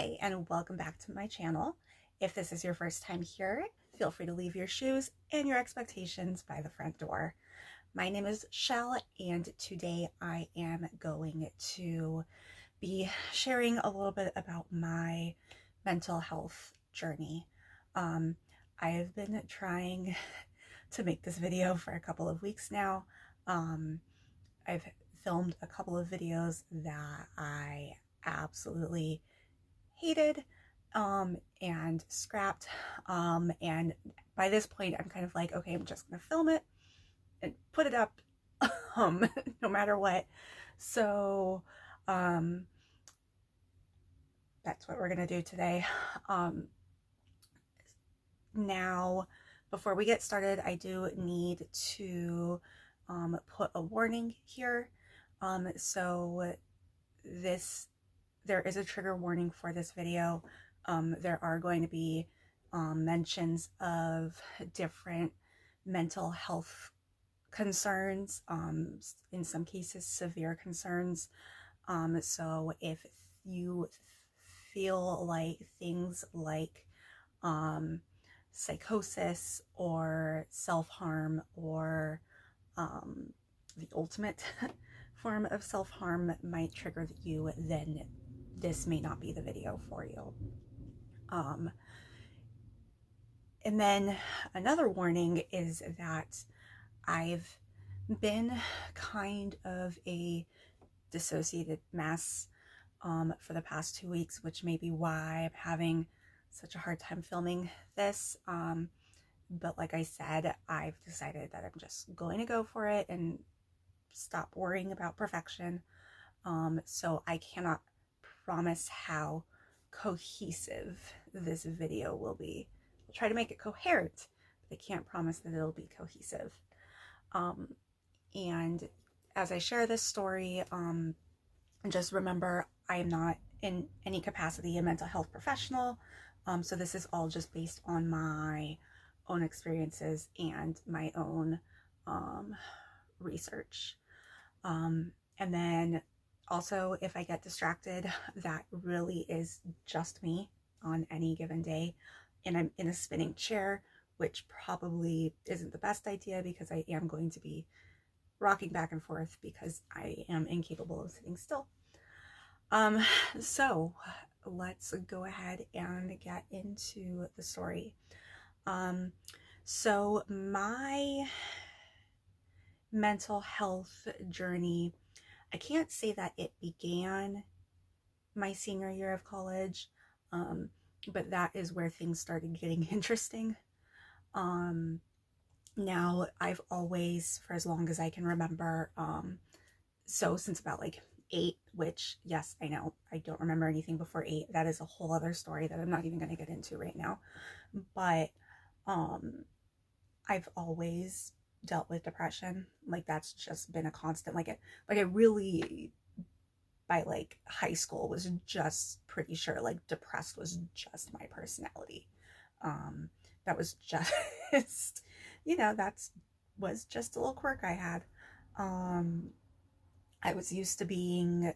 Hi, and welcome back to my channel. If this is your first time here, feel free to leave your shoes and your expectations by the front door. My name is Shell, and today I am going to be sharing a little bit about my mental health journey. I have been trying to make this video for a couple of weeks now. I've filmed a couple of videos that I absolutely hated and scrapped, and by this point I'm kind of like, okay, I'm just gonna film it and put it up no matter what. So that's what we're gonna do today. Now, before we get started, I do need to put a warning here. So there is a trigger warning for this video. There are going to be mentions of different mental health concerns, in some cases severe concerns. So if you feel like things like psychosis or self-harm or the ultimate form of self-harm might trigger you, then this may not be the video for you. And then another warning is that I've been kind of a dissociated mess for the past 2 weeks, which may be why I'm having such a hard time filming this. But like I said, I've decided that I'm just going to go for it and stop worrying about perfection. So I cannot promise how cohesive this video will be. I'll try to make it coherent, but I can't promise that it'll be cohesive. And as I share this story, just remember I am not in any capacity a mental health professional. So this is all just based on my own experiences and my own research. And then also, if I get distracted, that really is just me on any given day, and I'm in a spinning chair, which probably isn't the best idea because I am going to be rocking back and forth because I am incapable of sitting still. So let's go ahead and get into the story. So my mental health journey, I can't say that it began my senior year of college, but that is where things started getting interesting. Now I've always, for as long as I can remember, so since about like 8, which, yes, I know I don't remember anything before 8. That is a whole other story that I'm not even going to get into right now. But I've always dealt with depression. Like, that's just been a constant. I really, by like high school, was just pretty sure like depressed was just my personality. That was just was just a little quirk I had. I was used to being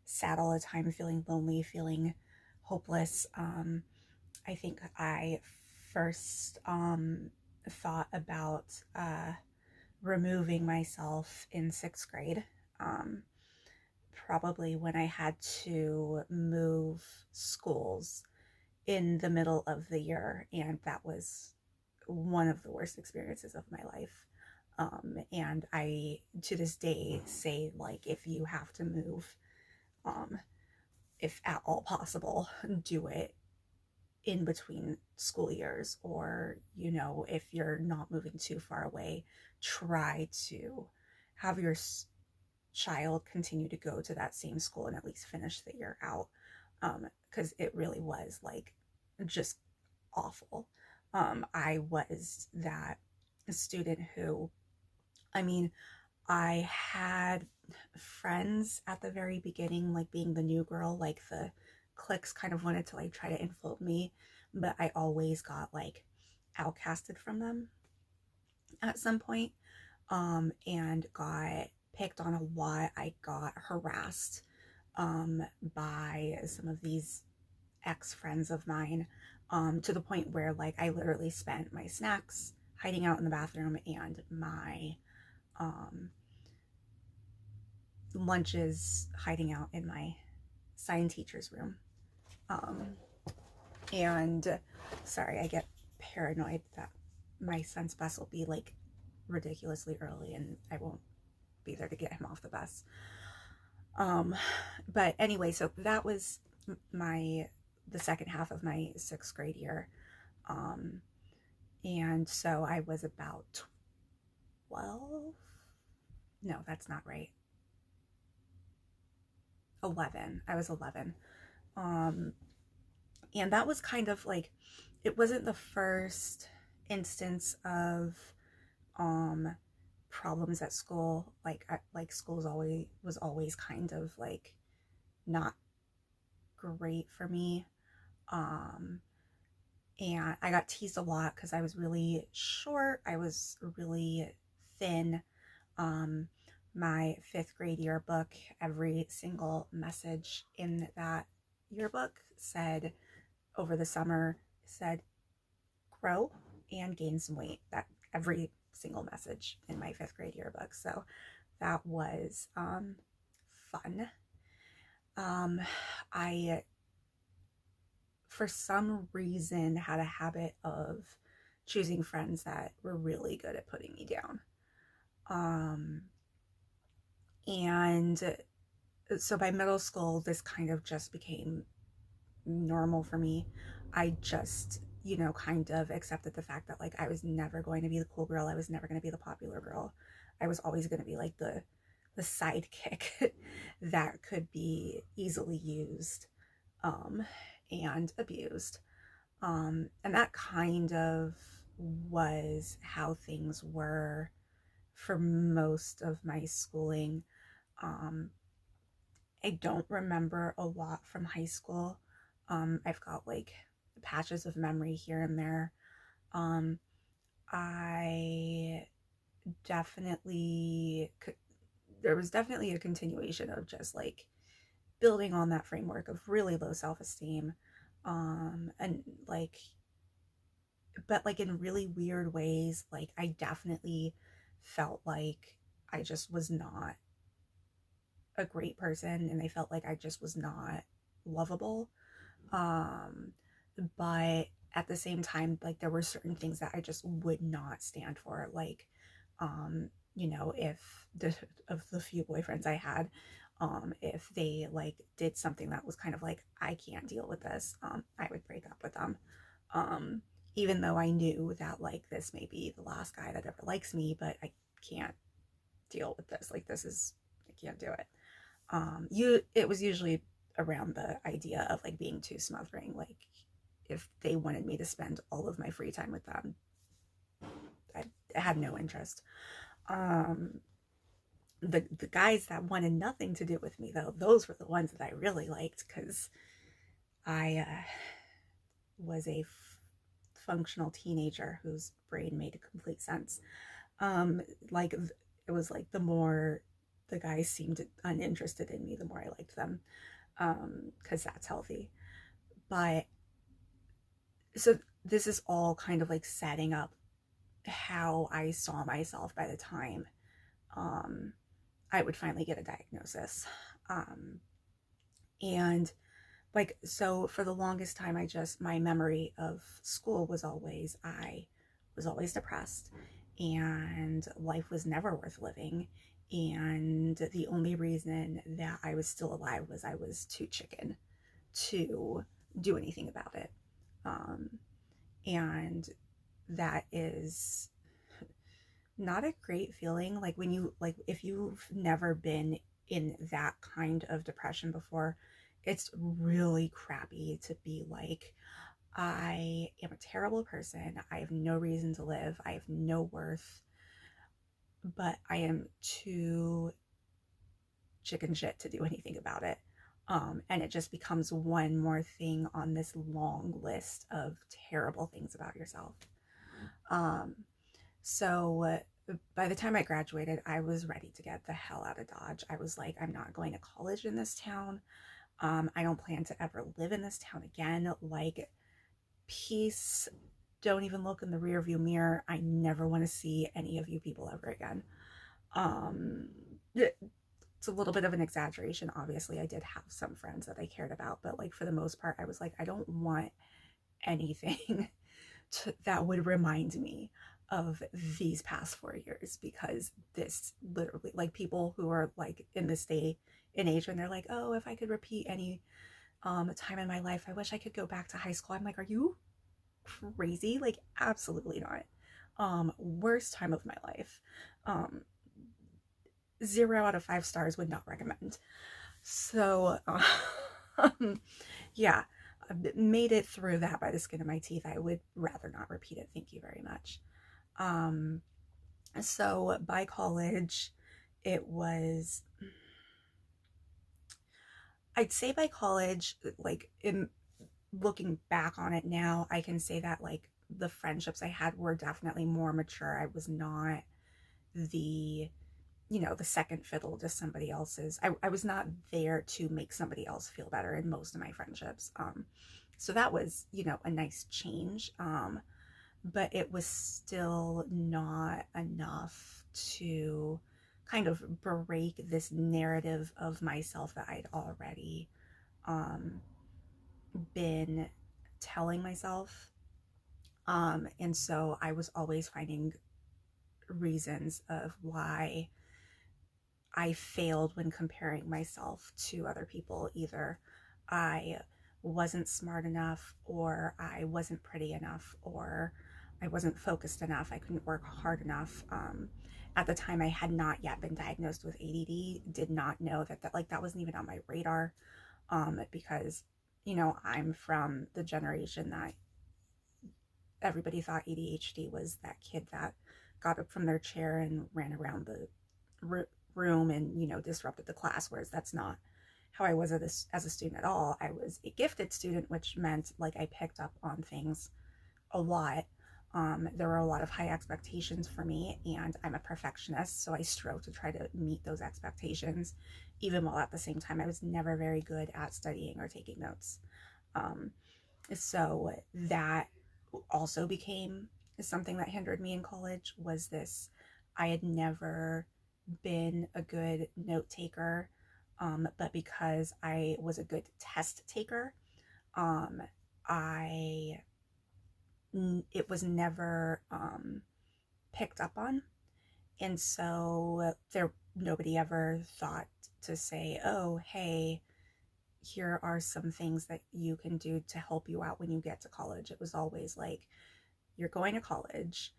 sad all the time, feeling lonely, feeling hopeless. I think I first thought about removing myself in 6th grade, probably when I had to move schools in the middle of the year, and that was one of the worst experiences of my life. And I, to this day, say, like, if you have to move, if at all possible, do it in between school years, or, if you're not moving too far away, try to have your child continue to go to that same school and at least finish the year out, because it really was like just awful. I was that student who, I had friends at the very beginning, like being the new girl, like the cliques kind of wanted to like try to influence me, but I always got like outcasted from them at some point, and got picked on a lot. I got harassed by some of these ex-friends of mine, to the point where like I literally spent my snacks hiding out in the bathroom and my lunches hiding out in my sign teacher's room. And sorry, I get paranoid that my son's bus will be like ridiculously early and I won't be there to get him off the bus. But anyway, so that was the second half of my 6th grade year. And so I was about 12. No, that's not right. 11. I was 11. And that was kind of like, it wasn't the first instance of problems at school. Like school was always kind of like not great for me. And I got teased a lot because I was really short. I was really thin. My 5th grade yearbook, every single message in that yearbook said, over the summer, said, grow and gain some weight. That every single message in my 5th grade yearbook. So that was fun. I, for some reason, had a habit of choosing friends that were really good at putting me down. And so by middle school, this kind of just became normal for me. I just, kind of accepted the fact that like I was never going to be the cool girl. I was never going to be the popular girl. I was always going to be like the sidekick that could be easily used and abused. And that kind of was how things were for most of my schooling. I don't remember a lot from high school. I've got like patches of memory here and there. I definitely there was definitely a continuation of just like building on that framework of really low self-esteem, and like, but like in really weird ways. Like I definitely felt like I just was not a great person, and I felt like I just was not lovable. But at the same time, like there were certain things that I just would not stand for. Like, if of the few boyfriends I had, if they like did something that was kind of like, I can't deal with this, I would break up with them. Even though I knew that like this may be the last guy that ever likes me, but I can't deal with this. Like I can't do it. It was usually around the idea of like being too smothering. Like if they wanted me to spend all of my free time with them, I had no interest. The guys that wanted nothing to do with me though, those were the ones that I really liked, because I was a functional teenager whose brain made complete sense. Like it was like the more the guys seemed uninterested in me, the more I liked them, because that's healthy. But so this is all kind of like setting up how I saw myself by the time I would finally get a diagnosis. And like, so for the longest time, my memory of school was always, I was always depressed and life was never worth living. And the only reason that I was still alive was I was too chicken to do anything about it. And that is not a great feeling. Like when you, like, if you've never been in that kind of depression before, it's really crappy to be like, I am a terrible person. I have no reason to live. I have no worth, but I am too chicken shit to do anything about it. And it just becomes one more thing on this long list of terrible things about yourself. So by the time I graduated, I was ready to get the hell out of Dodge. I was like, I'm not going to college in this town. I don't plan to ever live in this town again. Like, peace. Don't even look in the rearview mirror. I never want to see any of you people ever again. Um, it's a little bit of an exaggeration. Obviously, I did have some friends that I cared about, but like for the most part, I was like, I don't want anything that would remind me of these past 4 years, because this literally, like, people who are like in this day and age when they're like, oh, if I could repeat any time in my life, I wish I could go back to high school. I'm like, are you crazy? Like, absolutely not. Worst time of my life. um 0 out of 5 stars, would not recommend. So yeah, I made it through that by the skin of my teeth. I would rather not repeat it, thank you very much. um so by college, it was, I'd say by college, like, in looking back on it now, I can say that like the friendships I had were definitely more mature. I was not the, the second fiddle to somebody else's. I was not there to make somebody else feel better in most of my friendships. So that was, a nice change. But it was still not enough to kind of break this narrative of myself that I'd already um, been telling myself. And so I was always finding reasons of why I failed when comparing myself to other people. Either I wasn't smart enough, or I wasn't pretty enough, or I wasn't focused enough, I couldn't work hard enough. At the time, I had not yet been diagnosed with ADD, did not know that wasn't even on my radar. Because, I'm from the generation that everybody thought ADHD was that kid that got up from their chair and ran around the room and, disrupted the class, whereas that's not how I was as a student at all. I was a gifted student, which meant like I picked up on things a lot. There were a lot of high expectations for me, and I'm a perfectionist, so I strove to try to meet those expectations, even while at the same time I was never very good at studying or taking notes. Um, so that also became something that hindered me in college. Was this, I had never been a good note taker, but because I was a good test taker, um, I it was never picked up on. And so there, nobody ever thought to say, oh, hey, here are some things that you can do to help you out when you get to college. It was always like, you're going to college.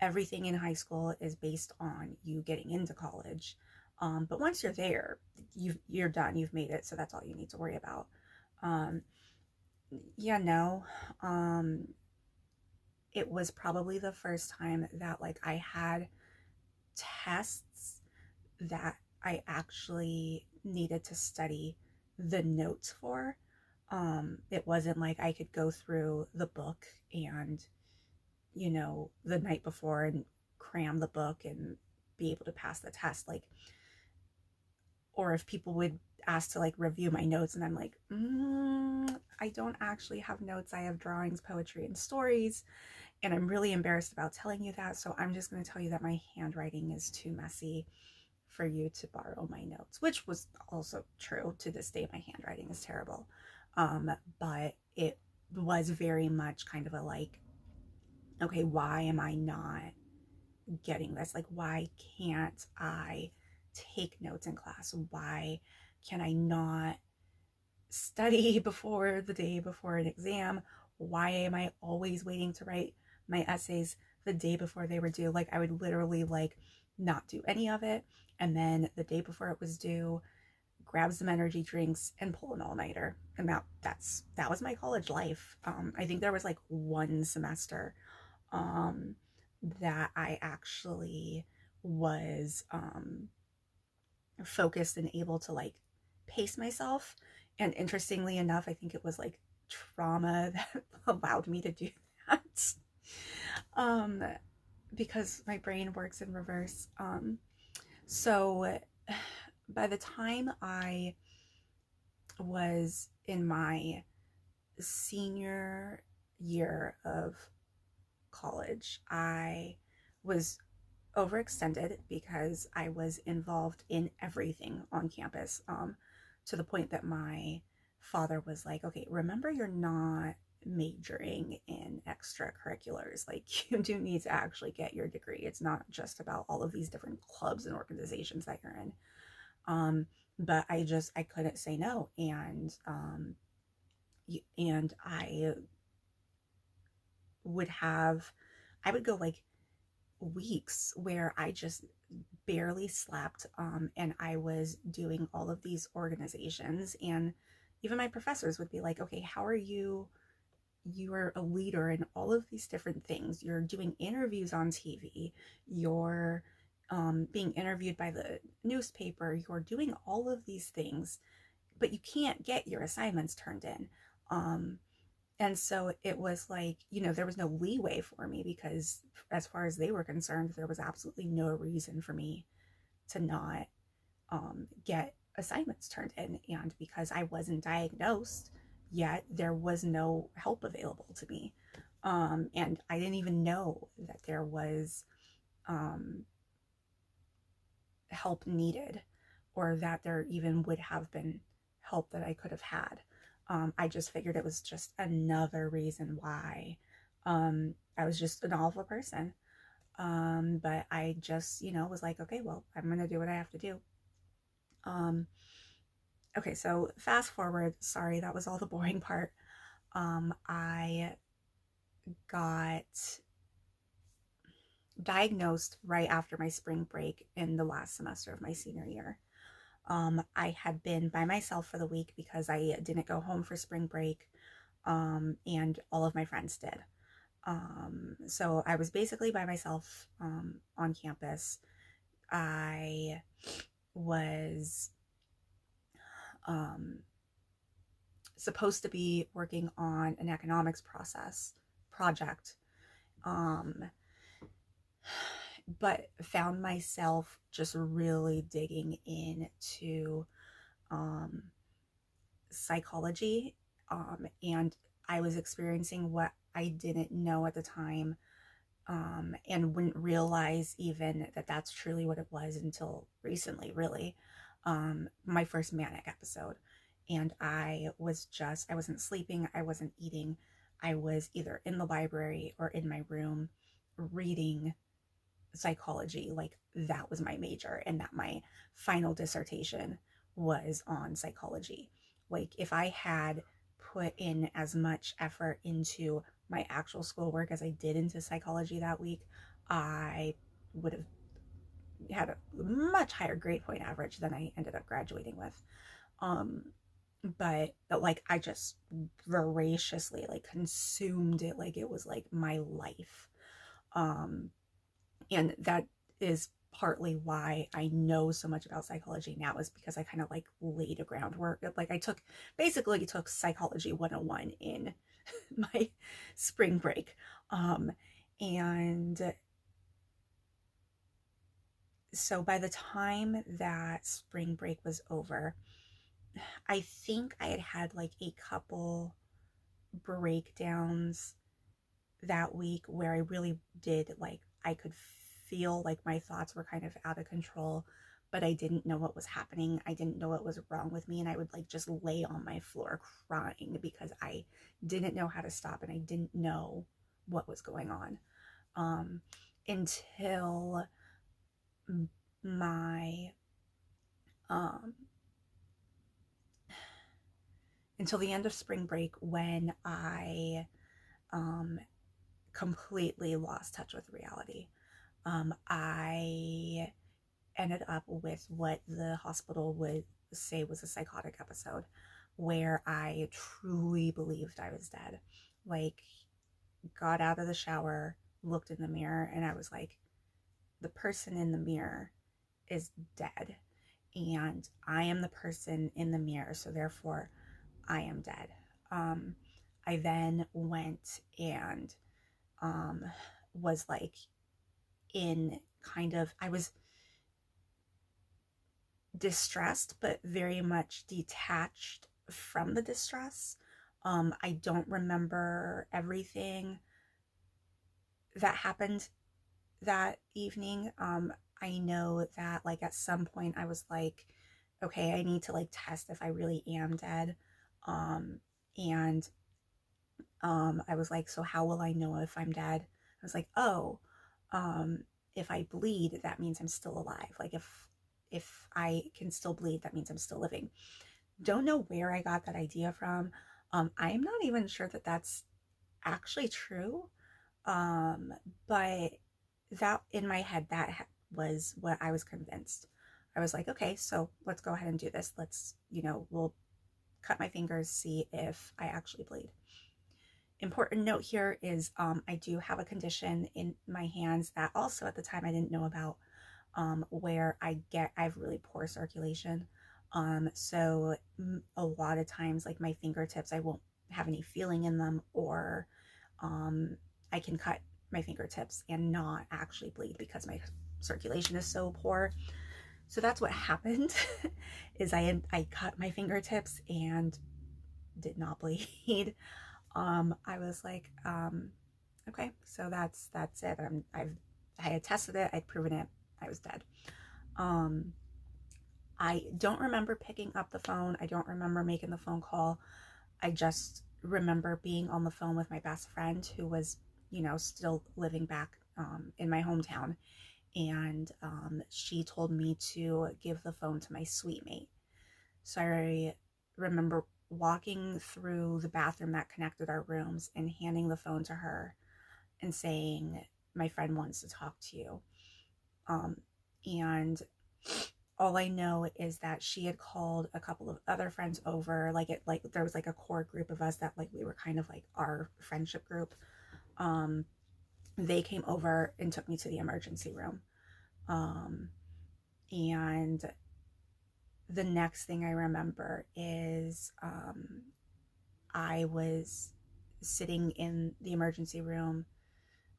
Everything in high school is based on you getting into college. But once you're there, you're done. You've made it. So that's all you need to worry about. Um, yeah, no. It was probably the first time that like I had tests that I actually needed to study the notes for. It wasn't like I could go through the book and, the night before and cram the book and be able to pass the test. Like, or if people would ask to like review my notes and I'm like, I don't actually have notes. I have drawings, poetry, and stories. And I'm really embarrassed about telling you that. So I'm just going to tell you that my handwriting is too messy for you to borrow my notes, which was also true. To this day, my handwriting is terrible. But it was very much kind of a like, okay, why am I not getting this? Like, why can't I take notes in class? Why can I not study before the day before an exam? Why am I always waiting to write my essays the day before they were due? Like, I would literally like not do any of it, and then the day before it was due, grab some energy drinks and pull an all-nighter. And that was my college life. I think there was like one semester that I actually was focused and able to like pace myself. And interestingly enough, I think it was like trauma that allowed me to do that. Because my brain works in reverse. So by the time I was in my senior year of college. I was overextended because I was involved in everything on campus, to the point that my father was like, okay, remember, you're not majoring in extracurriculars. Like, you do need to actually get your degree. It's not just about all of these different clubs and organizations that you're in. But I couldn't say no. And would have, I would go like weeks where I just barely slept, and I was doing all of these organizations. And even my professors would be like, okay, how are you? You are a leader in all of these different things. You're doing interviews on TV. You're being interviewed by the newspaper. You're doing all of these things, but you can't get your assignments turned in. Um, and so it was like, there was no leeway for me, because as far as they were concerned, there was absolutely no reason for me to not get assignments turned in. And because I wasn't diagnosed yet, there was no help available to me. And I didn't even know that there was help needed, or that there even would have been help that I could have had. I just figured it was just another reason why I was just an awful person. But I just, was like, okay, well, I'm going to do what I have to do. Okay, so fast forward. Sorry, that was all the boring part. I got diagnosed right after my spring break in the last semester of my senior year. I had been by myself for the week because I didn't go home for spring break, and all of my friends did. So I was basically by myself on campus. I was supposed to be working on an economics project, but found myself just really digging into psychology, and I was experiencing what I didn't know at the time, and wouldn't realize even that that's truly what it was until recently, really. My first manic episode. And I wasn't sleeping, I wasn't eating. I was either in the library or in my room reading psychology. Like, that was my major, and that my final dissertation was on psychology. Like, if I had put in as much effort into my actual schoolwork as I did into psychology that week, I would have had a much higher grade point average than I ended up graduating with. But like, I just voraciously like consumed it like it was like my life. And that is partly why I know so much about psychology now, is because I kind of like laid a groundwork. Like, I took psychology 101 in my spring break. And so by the time that spring break was over, I think I had had like a couple breakdowns that week where I really did, like, I could feel like my thoughts were kind of out of control, but I didn't know what was happening. I didn't know what was wrong with me. And I would like just lay on my floor crying because I didn't know how to stop, and I didn't know what was going on. Until my, until the end of spring break, when I completely lost touch with reality. I ended up with what the hospital would say was a psychotic episode, where I truly believed I was dead. Like, got out of the shower, looked in the mirror, and I was like, the person in the mirror is dead. And I am the person in the mirror, so therefore I am dead. I then went and was like in kind of, I was distressed, but very much detached from the distress. I don't remember everything that happened that evening. I know that like at some point I was like, okay, I need to like test if I really am dead. And I was like, so how will I know if I'm dead? I was like, oh, um, if I bleed, that means I'm still alive. Like if I can still bleed, that means I'm still living. Don't know where I got that idea from. I'm not even sure that that's actually true. Um, but that in my head, was what I was convinced. I was like, okay, so let's go ahead and do this. Let's, we'll cut my fingers, see if I actually bleed. Important note here is I do have a condition in my hands that also at the time I didn't know about, where I have really poor circulation. So a lot of times, like my fingertips, I won't have any feeling in them, or I can cut my fingertips and not actually bleed because my circulation is so poor. So that's what happened is I cut my fingertips and did not bleed. I was like, okay, so that's it. I had tested it, I'd proven it, I was dead. I don't remember picking up the phone. I don't remember making the phone call. I just remember being on the phone with my best friend who was, still living back in my hometown. And she told me to give the phone to my suite mate. So I remember walking through the bathroom that connected our rooms and handing the phone to her and saying, my friend wants to talk to you. And all I know is that she had called a couple of other friends over. Like there was like a core group of us that like we were kind of like our friendship group. They came over and took me to the emergency room. And the next thing I remember is I was sitting in the emergency room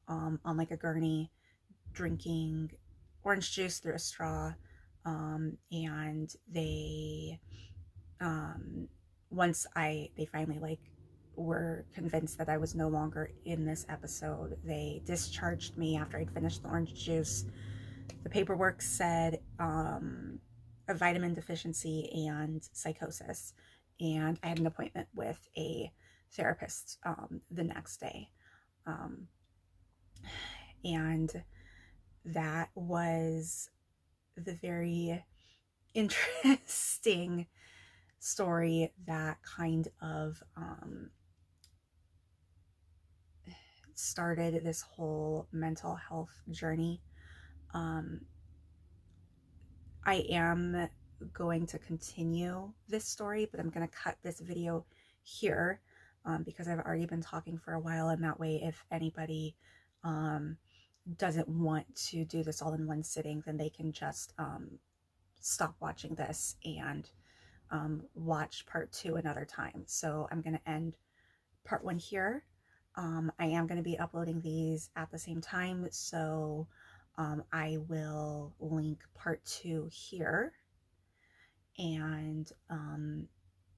on like a gurney, drinking orange juice through a straw. And they, once they finally like were convinced that I was no longer in this episode, they discharged me after I'd finished the orange juice. The paperwork said a vitamin deficiency and psychosis, and I had an appointment with a therapist the next day. And that was the very interesting story that kind of started this whole mental health journey. I am going to continue this story, but I'm going to cut this video here because I've already been talking for a while, and that way if anybody doesn't want to do this all in one sitting, then they can just stop watching this and watch part 2 another time. So I'm going to end part 1 here. I am going to be uploading these at the same time, so I will link part 2 here. And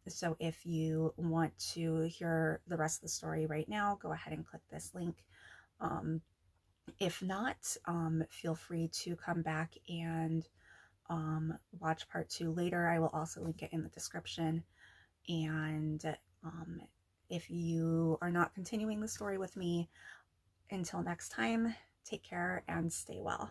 so if you want to hear the rest of the story right now, go ahead and click this link. If not, feel free to come back and watch part 2 later. I will also link it in the description. And if you are not continuing the story with me, until next time, take care and stay well.